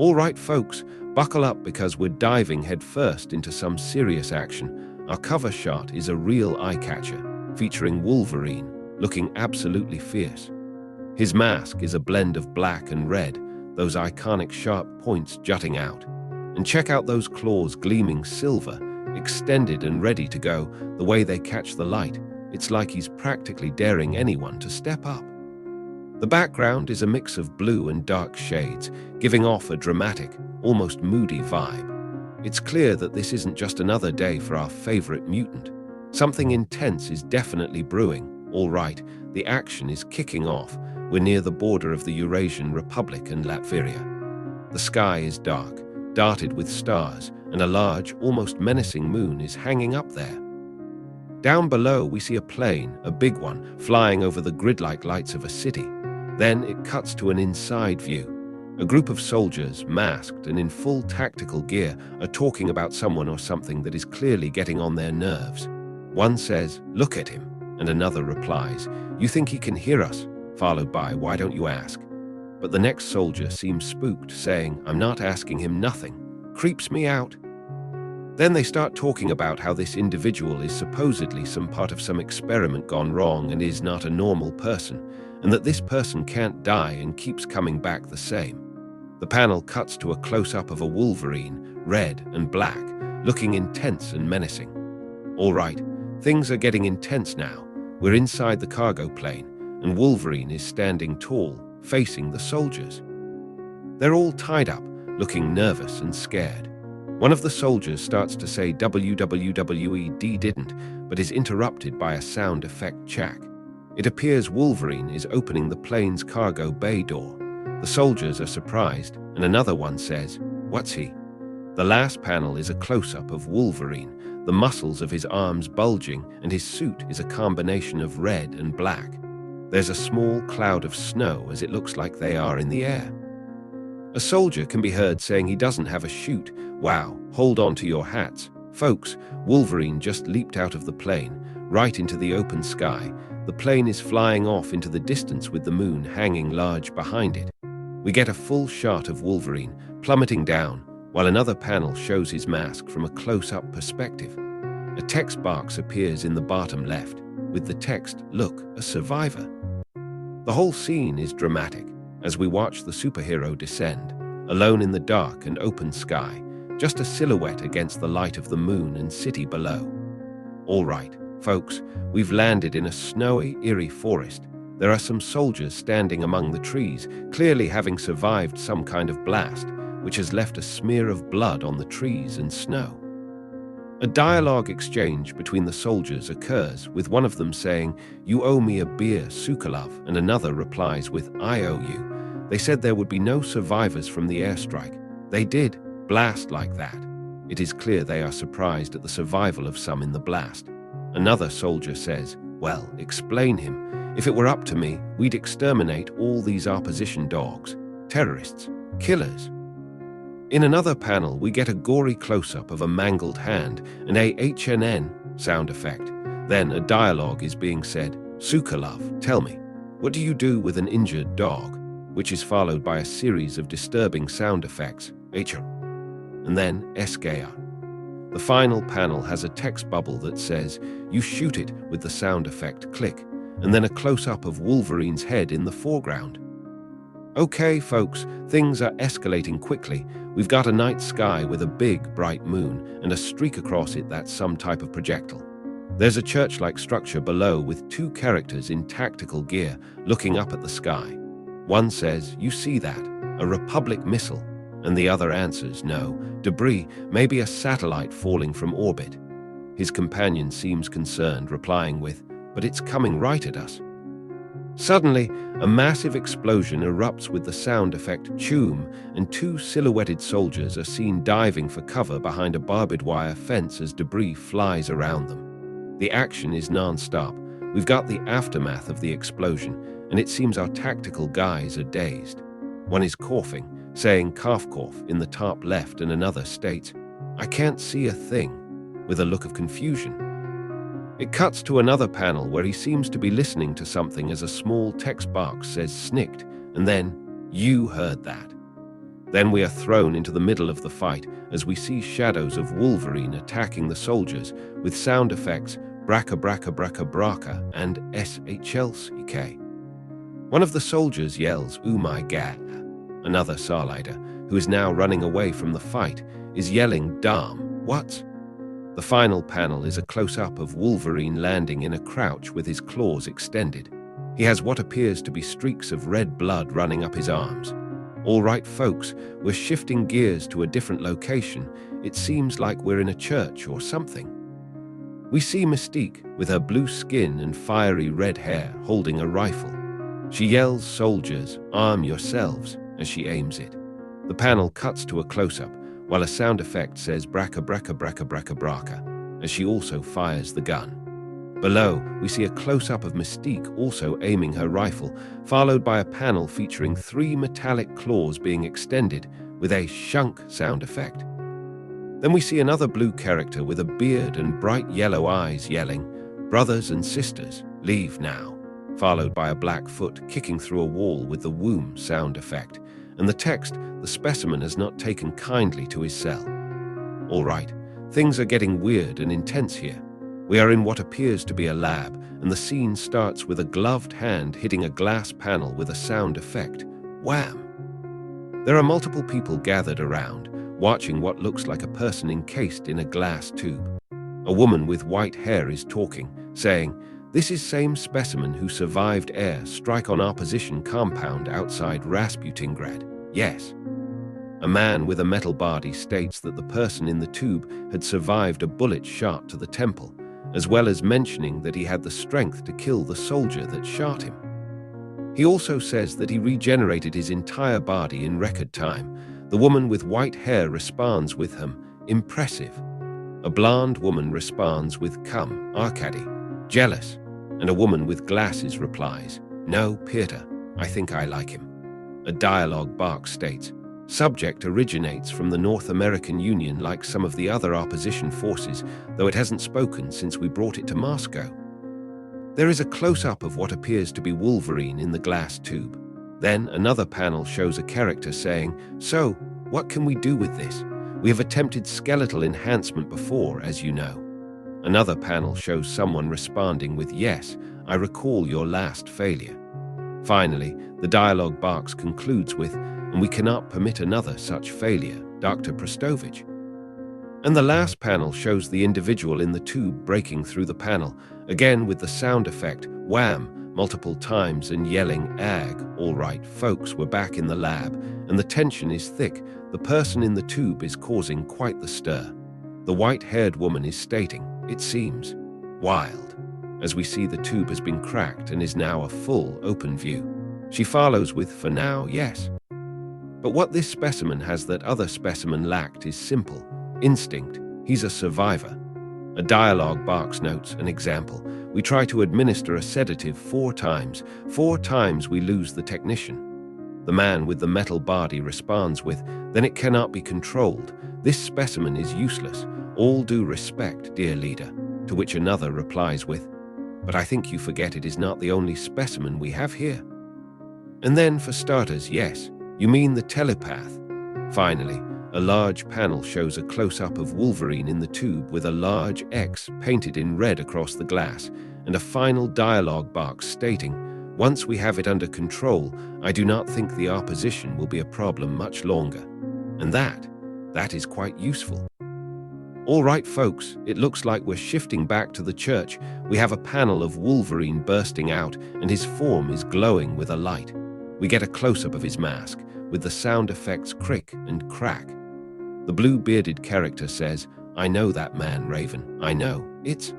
All right, folks, buckle up because we're diving headfirst into some serious action. Our cover shot is a real eye-catcher, featuring Wolverine, looking absolutely fierce. His mask is a blend of black and red, those iconic sharp points jutting out. And check out those claws gleaming silver, extended and ready to go, the way they catch the light. It's like he's practically daring anyone to step up. The background is a mix of blue and dark shades, giving off a dramatic, almost moody vibe. It's clear that this isn't just another day for our favorite mutant. Something intense is definitely brewing. All right, the action is kicking off. We're near the border of the Eurasian Republic and Latveria. The sky is dark, darted with stars, and a large, almost menacing moon is hanging up there. Down below, we see a plane, a big one, flying over the grid-like lights of a city. Then it cuts to an inside view. A group of soldiers, masked and in full tactical gear, are talking about someone or something that is clearly getting on their nerves. One says, "Look at him," and another replies, "You think he can hear us?" followed by, "Why don't you ask?" But the next soldier seems spooked, saying, "I'm not asking him nothing. Creeps me out." Then they start talking about how this individual is supposedly some part of some experiment gone wrong and is not a normal person, and that this person can't die and keeps coming back the same. The panel cuts to a close-up of a Wolverine, red and black, looking intense and menacing. All right, things are getting intense now. We're inside the cargo plane, and Wolverine is standing tall, facing the soldiers. They're all tied up, looking nervous and scared. One of the soldiers starts to say WWWED didn't, but is interrupted by a sound effect check. It appears Wolverine is opening the plane's cargo bay door. The soldiers are surprised, and another one says, "What's he?" The last panel is a close-up of Wolverine, the muscles of his arms bulging, and his suit is a combination of red and black. There's a small cloud of snow as it looks like they are in the air. A soldier can be heard saying he doesn't have a chute. Wow, hold on to your hats. Folks, Wolverine just leaped out of the plane, right into the open sky. The plane is flying off into the distance with the moon hanging large behind it. We get a full shot of Wolverine plummeting down, while another panel shows his mask from a close-up perspective. A text box appears in the bottom left, with the text, "Look, a survivor." The whole scene is dramatic, as we watch the superhero descend, alone in the dark and open sky, just a silhouette against the light of the moon and city below. All right, folks, we've landed in a snowy, eerie forest. There are some soldiers standing among the trees, clearly having survived some kind of blast, which has left a smear of blood on the trees and snow. A dialogue exchange between the soldiers occurs, with one of them saying, "You owe me a beer, Sukalov," and another replies with, "I owe you." They said there would be no survivors from the airstrike. They did, blast like that. It is clear they are surprised at the survival of some in the blast. Another soldier says, "Well, explain him. If it were up to me, we'd exterminate all these opposition dogs, terrorists, killers." In another panel, we get a gory close-up of a mangled hand and a HNN sound effect. Then a dialogue is being said, "Sukalov, tell me, what do you do with an injured dog?" which is followed by a series of disturbing sound effects, HR, and then SKR. The final panel has a text bubble that says, "You shoot it," with the sound effect click, and then a close-up of Wolverine's head in the foreground. Okay, folks, things are escalating quickly. We've got a night sky with a big, bright moon and a streak across it that's some type of projectile. There's a church-like structure below with two characters in tactical gear looking up at the sky. One says, "You see that? A Republic missile?" And the other answers, "No, debris, maybe a satellite falling from orbit." His companion seems concerned, replying with, "But it's coming right at us." Suddenly, a massive explosion erupts with the sound effect choom, and two silhouetted soldiers are seen diving for cover behind a barbed wire fence as debris flies around them. The action is non-stop. We've got the aftermath of the explosion, and it seems our tactical guys are dazed. One is coughing, saying cough in the top left, and another states, "I can't see a thing," with a look of confusion. It cuts to another panel where he seems to be listening to something as a small text box says snicked, and then, "You heard that." Then we are thrown into the middle of the fight as we see shadows of Wolverine attacking the soldiers with sound effects braka braka braka braka and SHLCK. One of the soldiers yells, "Oh my God." Another Sarlider, who is now running away from the fight, is yelling, "Damn, what?" The final panel is a close-up of Wolverine landing in a crouch with his claws extended. He has what appears to be streaks of red blood running up his arms. All right, folks, we're shifting gears to a different location. It seems like we're in a church or something. We see Mystique, with her blue skin and fiery red hair, holding a rifle. She yells, "Soldiers, arm yourselves," as she aims it. The panel cuts to a close-up, while a sound effect says braka braka braka braka braka, as she also fires the gun. Below, we see a close-up of Mystique also aiming her rifle, followed by a panel featuring 3 metallic claws being extended with a shunk sound effect. Then we see another blue character with a beard and bright yellow eyes yelling, "Brothers and sisters, leave now," followed by a black foot kicking through a wall with the womb sound effect, and the text, "The specimen has not taken kindly to his cell." All right, things are getting weird and intense here. We are in what appears to be a lab, and the scene starts with a gloved hand hitting a glass panel with a sound effect. Wham! There are multiple people gathered around, watching what looks like a person encased in a glass tube. A woman with white hair is talking, saying, "This is same specimen who survived air strike on our position compound outside Rasputingrad. Yes." A man with a metal body states that the person in the tube had survived a bullet shot to the temple, as well as mentioning that he had the strength to kill the soldier that shot him. He also says that he regenerated his entire body in record time. The woman with white hair responds with him, "Impressive." A blonde woman responds with, "Come, Arkady, jealous," and a woman with glasses replies, "No, Peter, I think I like him." A dialogue box states, "Subject originates from the North American Union like some of the other opposition forces, though it hasn't spoken since we brought it to Moscow." There is a close-up of what appears to be Wolverine in the glass tube. Then another panel shows a character saying, "So, what can we do with this? We have attempted skeletal enhancement before, as you know." Another panel shows someone responding with, "Yes, I recall your last failure." Finally, the dialogue box concludes with, "And we cannot permit another such failure, Dr. Prostovich." And the last panel shows the individual in the tube breaking through the panel, again with the sound effect, wham, multiple times and yelling, "Ag, all right, folks, we're back in the lab," and the tension is thick. The person in the tube is causing quite the stir. The white-haired woman is stating, "It seems wild," as we see the tube has been cracked and is now a full open view. She follows with, "For now, yes." But what this specimen has that other specimen lacked is simple. Instinct. He's a survivor. A dialogue box notes an example. "We try to administer a sedative 4 times. 4 times we lose the technician." The man with the metal body responds with, "Then it cannot be controlled. This specimen is useless. All due respect, dear leader." To which another replies with, "But I think you forget it is not the only specimen we have here." And then, for starters, yes, you mean the telepath. Finally, a large panel shows a close-up of Wolverine in the tube with a large X painted in red across the glass, and a final dialogue box stating, "Once we have it under control, I do not think the opposition will be a problem much longer." And that is quite useful. All right, folks, it looks like we're shifting back to the church. We have a panel of Wolverine bursting out, and his form is glowing with a light. We get a close-up of his mask, with the sound effects crick and crack. The blue-bearded character says, "I know that man, Raven. I know. It's..."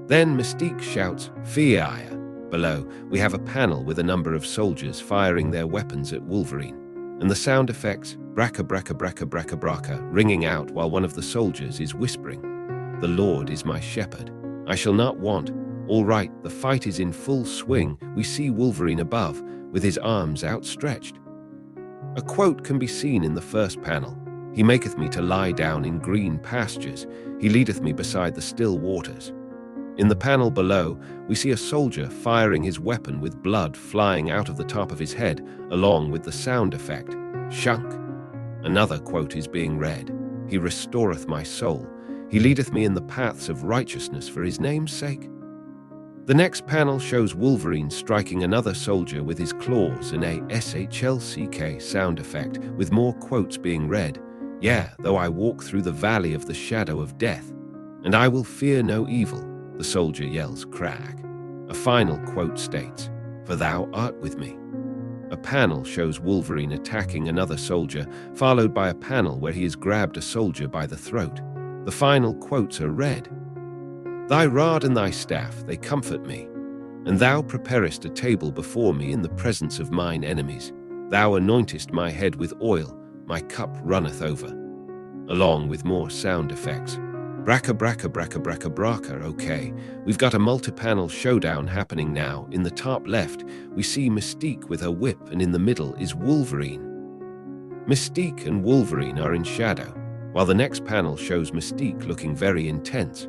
Then Mystique shouts, "Fire!" Below, we have a panel with a number of soldiers firing their weapons at Wolverine, and the sound effects, braka braka braka braka braka, ringing out while one of the soldiers is whispering, "The Lord is my shepherd. I shall not want." All right, the fight is in full swing. We see Wolverine above, with his arms outstretched. A quote can be seen in the first panel. "He maketh me to lie down in green pastures. He leadeth me beside the still waters." In the panel below, we see a soldier firing his weapon with blood flying out of the top of his head, along with the sound effect, shunk. Another quote is being read. He restoreth my soul. He leadeth me in the paths of righteousness for his name's sake. The next panel shows Wolverine striking another soldier with his claws in a SHLCK sound effect, with more quotes being read. Yeah, though I walk through the valley of the shadow of death, and I will fear no evil, the soldier yells crack. A final quote states, for thou art with me. A panel shows Wolverine attacking another soldier, followed by a panel where he has grabbed a soldier by the throat. The final quotes are read. Thy rod and thy staff, they comfort me. And thou preparest a table before me in the presence of mine enemies. Thou anointest my head with oil, my cup runneth over. Along with more sound effects. Bracka bracka bracka bracka bracka. Okay, we've got a multi-panel showdown happening now. In the top left, we see Mystique with her whip, and in the middle is Wolverine. Mystique and Wolverine are in shadow, while the next panel shows Mystique looking very intense.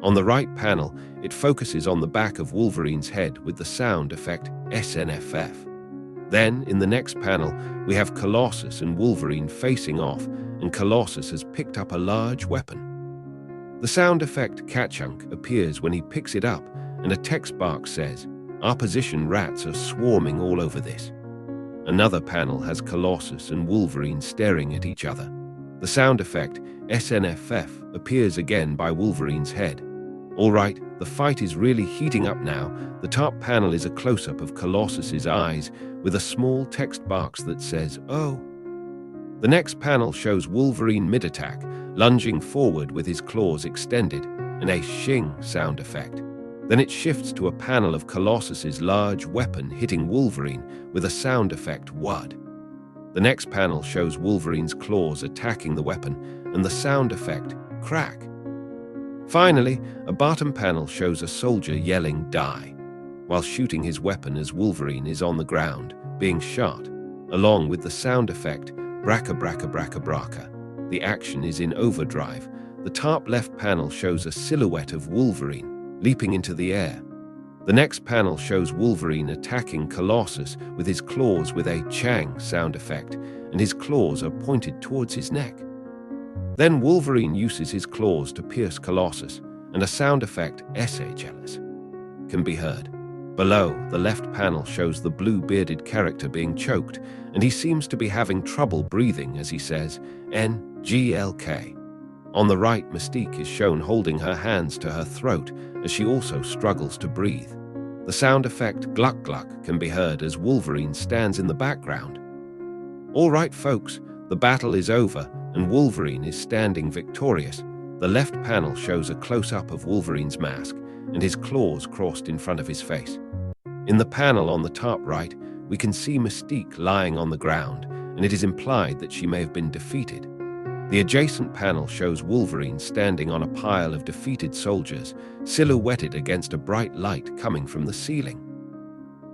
On the right panel, it focuses on the back of Wolverine's head with the sound effect SNFF. Then, in the next panel, we have Colossus and Wolverine facing off, and Colossus has picked up a large weapon. The sound effect Kachunk appears when he picks it up, and a text box says, opposition rats are swarming all over this. Another panel has Colossus and Wolverine staring at each other. The sound effect SNFF appears again by Wolverine's head. All right, the fight is really heating up now. The top panel is a close-up of Colossus's eyes with a small text box that says, oh. The next panel shows Wolverine mid-attack, lunging forward with his claws extended, and a shing sound effect. Then it shifts to a panel of Colossus's large weapon hitting Wolverine with a sound effect wud. The next panel shows Wolverine's claws attacking the weapon, and the sound effect crack. Finally, a bottom panel shows a soldier yelling die, while shooting his weapon as Wolverine is on the ground, being shot, along with the sound effect bracka bracka bracka bracka. The action is in overdrive. The top left panel shows a silhouette of Wolverine leaping into the air. The next panel shows Wolverine attacking Colossus with his claws with a chang sound effect, and his claws are pointed towards his neck. Then Wolverine uses his claws to pierce Colossus, and a sound effect SHLS can be heard. Below, the left panel shows the blue-bearded character being choked, and he seems to be having trouble breathing as he says, NGLK. On the right, Mystique is shown holding her hands to her throat as she also struggles to breathe. The sound effect gluck gluck can be heard as Wolverine stands in the background. All right, folks, the battle is over, and Wolverine is standing victorious. The left panel shows a close-up of Wolverine's mask, and his claws crossed in front of his face. In the panel on the top right, we can see Mystique lying on the ground, and it is implied that she may have been defeated. The adjacent panel shows Wolverine standing on a pile of defeated soldiers, silhouetted against a bright light coming from the ceiling.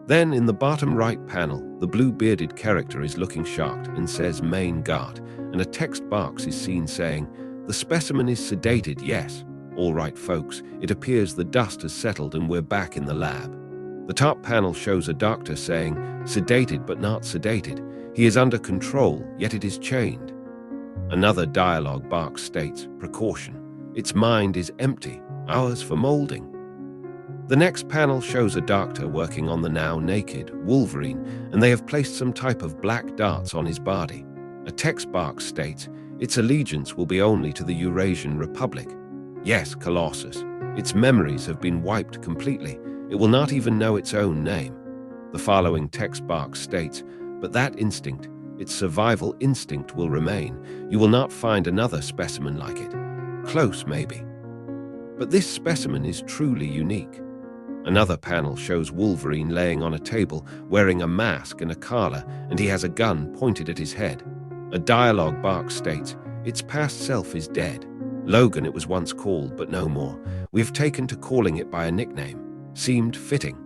Then, in the bottom right panel, the blue-bearded character is looking shocked and says main guard, and a text box is seen saying, the specimen is sedated, yes. All right, folks, it appears the dust has settled and we're back in the lab. The top panel shows a doctor saying, sedated but not sedated. He is under control, yet it is chained. Another dialogue box states, precaution. Its mind is empty, ours for molding. The next panel shows a doctor working on the now naked Wolverine, and they have placed some type of black darts on his body. A text box states, its allegiance will be only to the Eurasian Republic. Yes, Colossus. Its memories have been wiped completely. It will not even know its own name. The following text box states, but that instinct, its survival instinct will remain. You will not find another specimen like it. Close, maybe. But this specimen is truly unique. Another panel shows Wolverine laying on a table, wearing a mask and a collar, and he has a gun pointed at his head. A dialogue box states, its past self is dead. Logan it was once called, but no more. We've taken to calling it by a nickname. Seemed fitting.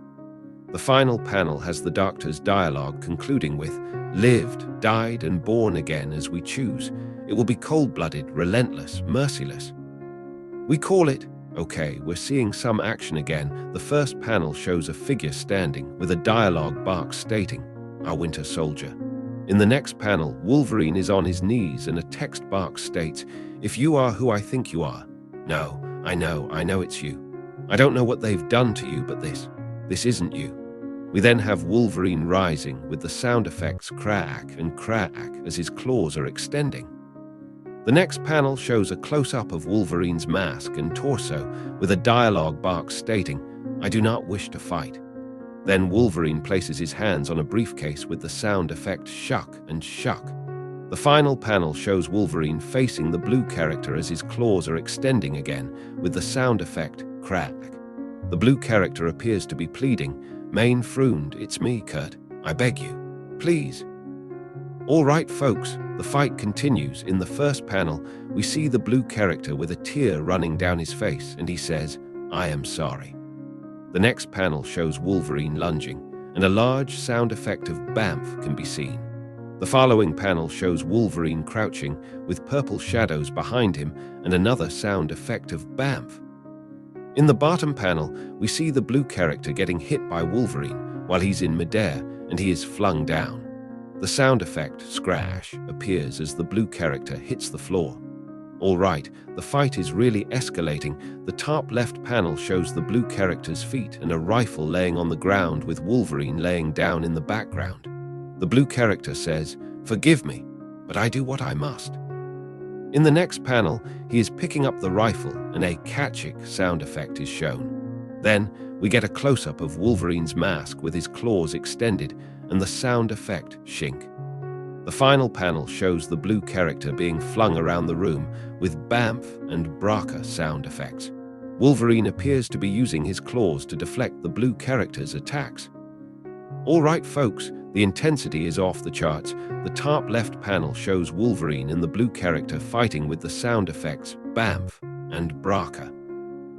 The final panel has the doctor's dialogue concluding with, lived, died, and born again as we choose. It will be cold-blooded, relentless, merciless. We call it, okay, we're seeing some action again. The first panel shows a figure standing with a dialogue box stating, our winter soldier. In the next panel, Wolverine is on his knees and a text box states, "If you are who I think you are." No, I know it's you. I don't know what they've done to you, but this isn't you. We then have Wolverine rising with the sound effects crack and crack as his claws are extending. The next panel shows a close-up of Wolverine's mask and torso with a dialogue box stating, "I do not wish to fight." Then Wolverine places his hands on a briefcase with the sound effect shuck and shuck. The final panel shows Wolverine facing the blue character as his claws are extending again with the sound effect crack. The blue character appears to be pleading, "Main Freund, it's me, Kurt. I beg you. Please." All right, folks, the fight continues. In the first panel, we see the blue character with a tear running down his face, and he says, "I am sorry." The next panel shows Wolverine lunging, and a large sound effect of BAMF can be seen. The following panel shows Wolverine crouching with purple shadows behind him and another sound effect of BAMF. In the bottom panel, we see the blue character getting hit by Wolverine while he's in midair and he is flung down. The sound effect, scratch, appears as the blue character hits the floor. All right, the fight is really escalating. The top left panel shows the blue character's feet and a rifle laying on the ground with Wolverine laying down in the background. The blue character says, "Forgive me, but I do what I must." In the next panel, he is picking up the rifle and a catchick sound effect is shown. Then, we get a close-up of Wolverine's mask with his claws extended and the sound effect shink. The final panel shows the blue character being flung around the room with BAMF and BRACA sound effects. Wolverine appears to be using his claws to deflect the blue character's attacks. All right, folks, the intensity is off the charts. The top left panel shows Wolverine and the blue character fighting with the sound effects BAMF and BRACA.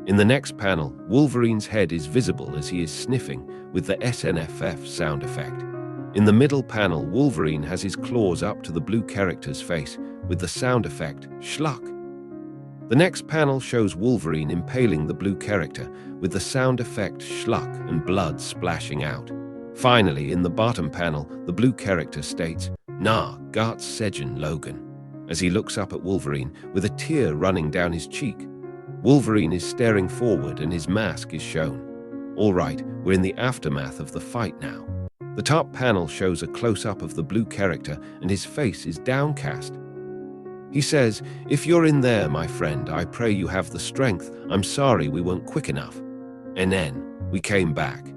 In the next panel, Wolverine's head is visible as he is sniffing with the SNFF sound effect. In the middle panel, Wolverine has his claws up to the blue character's face with the sound effect schluck. The next panel shows Wolverine impaling the blue character with the sound effect schluck and blood splashing out. Finally, in the bottom panel, the blue character states, "Na, Gart Sejen Logan," as he looks up at Wolverine with a tear running down his cheek. Wolverine is staring forward and his mask is shown. All right, we're in the aftermath of the fight now. The top panel shows a close-up of the blue character and his face is downcast. He says, "If you're in there, my friend, I pray you have the strength. I'm sorry we weren't quick enough." And then, we came back.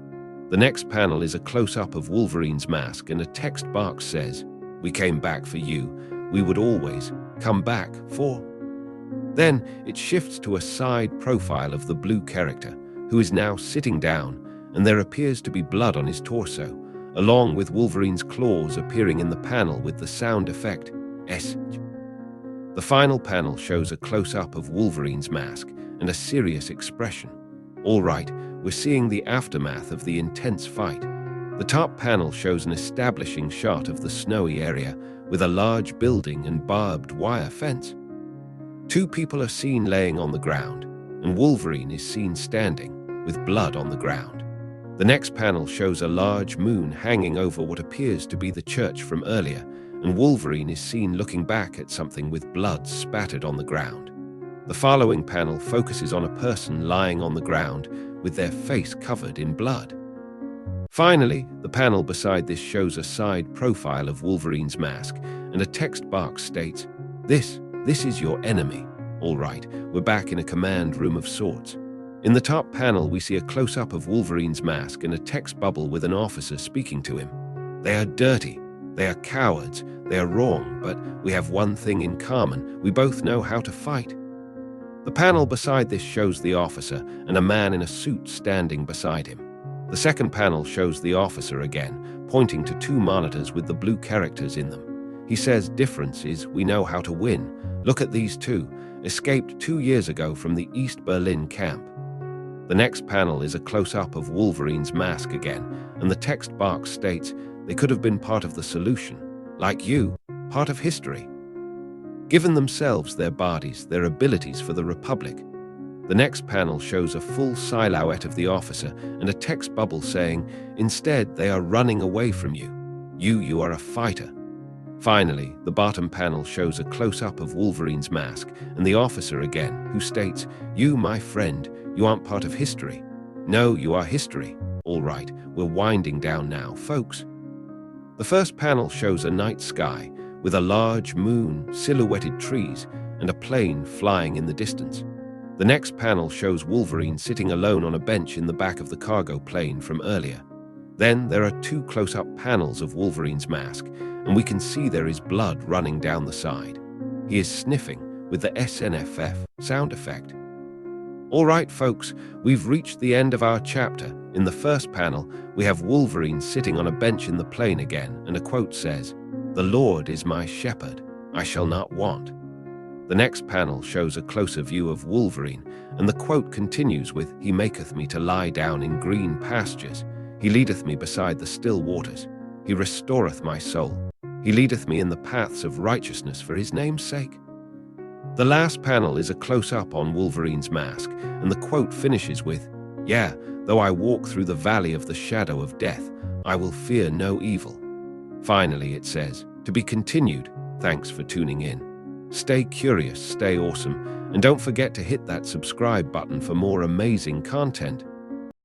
The next panel is a close-up of Wolverine's mask and a text box says, "We came back for you. We would always come back for." Then it shifts to a side profile of the blue character, who is now sitting down, and there appears to be blood on his torso, along with Wolverine's claws appearing in the panel with the sound effect S. The final panel shows a close-up of Wolverine's mask and a serious expression. All right, we're seeing the aftermath of the intense fight. The top panel shows an establishing shot of the snowy area with a large building and barbed wire fence. Two people are seen laying on the ground, and Wolverine is seen standing with blood on the ground. The next panel shows a large moon hanging over what appears to be the church from earlier, and Wolverine is seen looking back at something with blood spattered on the ground. The following panel focuses on a person lying on the ground with their face covered in blood. Finally, the panel beside this shows a side profile of Wolverine's mask, and a text box states, This is your enemy." All right, we're back in a command room of sorts. In the top panel, we see a close-up of Wolverine's mask and a text bubble with an officer speaking to him. "They are dirty. They are cowards. They are wrong, but we have one thing in common. We both know how to fight." The panel beside this shows the officer and a man in a suit standing beside him. The second panel shows the officer again, pointing to two monitors with the blue characters in them. He says, "Difference is we know how to win. Look at these two, escaped 2 years ago from the East Berlin camp." The next panel is a close-up of Wolverine's mask again, and the text box states, "They could have been part of the solution. Like you, part of history. Given themselves their bodies, their abilities for the Republic." The next panel shows a full silhouette of the officer and a text bubble saying, "Instead, they are running away from you. You are a fighter. Finally, the bottom panel shows a close-up of Wolverine's mask and the officer again, who states, "You, my friend, you aren't part of history. No, you are history. All right, we're winding down now, folks." The first panel shows a night sky with a large moon, silhouetted trees, and a plane flying in the distance. The next panel shows Wolverine sitting alone on a bench in the back of the cargo plane from earlier. Then there are two close-up panels of Wolverine's mask, and we can see there is blood running down the side. He is sniffing with the SNFF sound effect. All right, folks, we've reached the end of our chapter. In the first panel, we have Wolverine sitting on a bench in the plane again, and a quote says, "The Lord is my shepherd, I shall not want." The next panel shows a closer view of Wolverine, and the quote continues with, "He maketh me to lie down in green pastures. He leadeth me beside the still waters. He restoreth my soul. He leadeth me in the paths of righteousness for his name's sake." The last panel is a close-up on Wolverine's mask, and the quote finishes with, "Yeah, though I walk through the valley of the shadow of death, I will fear no evil." Finally, it says, "To be continued. Thanks for tuning in. Stay curious, stay awesome, and don't forget to hit that subscribe button for more amazing content.